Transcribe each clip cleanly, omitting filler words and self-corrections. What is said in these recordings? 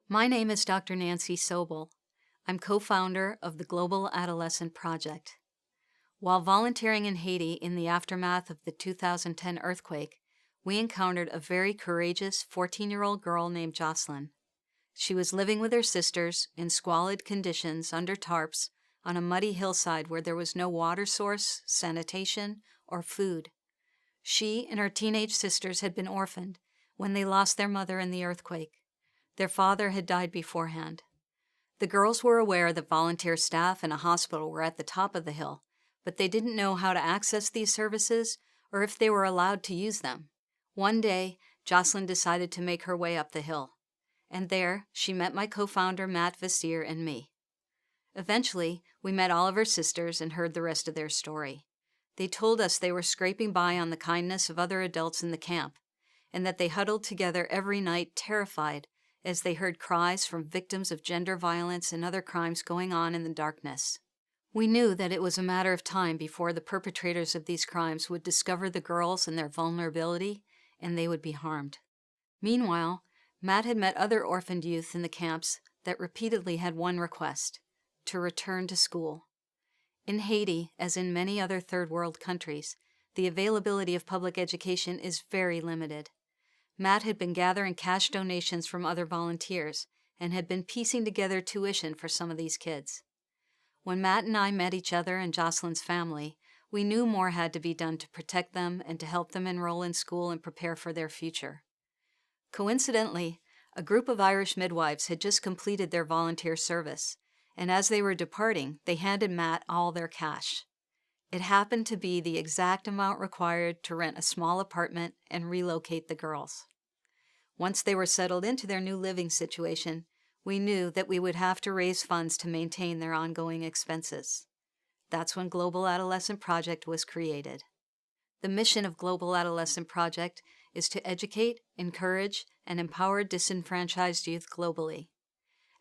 My name is Dr. Nancy Sobel. I'm co-founder of the Global Adolescent Project. While volunteering in Haiti in the aftermath of the 2010 earthquake, we encountered a very courageous 14-year-old girl named Jocelyn. She was living with her sisters in squalid conditions under tarps on a muddy hillside where there was no water source, sanitation, or food. She and her teenage sisters had been orphaned when they lost their mother in the earthquake. Their father had died beforehand. The girls were aware that volunteer staff and a hospital were at the top of the hill, but they didn't know how to access these services or if they were allowed to use them. One day, Jocelyn decided to make her way up the hill, and there she met my co-founder Matt Vassir and me. Eventually, we met all of her sisters and heard the rest of their story. They told us they were scraping by on the kindness of other adults in the camp, and that they huddled together every night terrified as they heard cries from victims of gender violence and other crimes going on in the darkness. We knew that it was a matter of time before the perpetrators of these crimes would discover the girls and their vulnerability, and they would be harmed. Meanwhile, Matt had met other orphaned youth in the camps that repeatedly had one request: to return to school. In Haiti, as in many other third world countries, the availability of public education is very limited. Matt had been gathering cash donations from other volunteers and had been piecing together tuition for some of these kids. When Matt and I met each other and Jocelyn's family, we knew more had to be done to protect them and to help them enroll in school and prepare for their future. Coincidentally, a group of Irish midwives had just completed their volunteer service, and as they were departing, they handed Matt all their cash. It happened to be the exact amount required to rent a small apartment and relocate the girls. Once they were settled into their new living situation, we knew that we would have to raise funds to maintain their ongoing expenses. That's when Global Adolescent Project was created. The mission of Global Adolescent Project is to educate, encourage, and empower disenfranchised youth globally.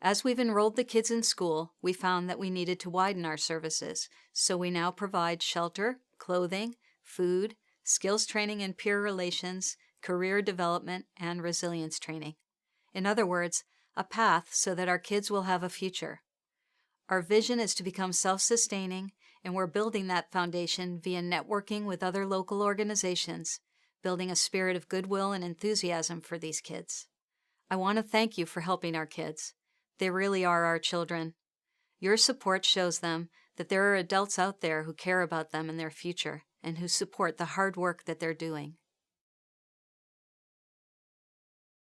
As we've enrolled the kids in school, we found that we needed to widen our services, so we now provide shelter, clothing, food, skills training in peer relations, career development, and resilience training. In other words, a path so that our kids will have a future. Our vision is to become self-sustaining, and we're building that foundation via networking with other local organizations, building a spirit of goodwill and enthusiasm for these kids. I want to thank you for helping our kids. They really are our children. Your support shows them that there are adults out there who care about them and their future and who support the hard work that they're doing.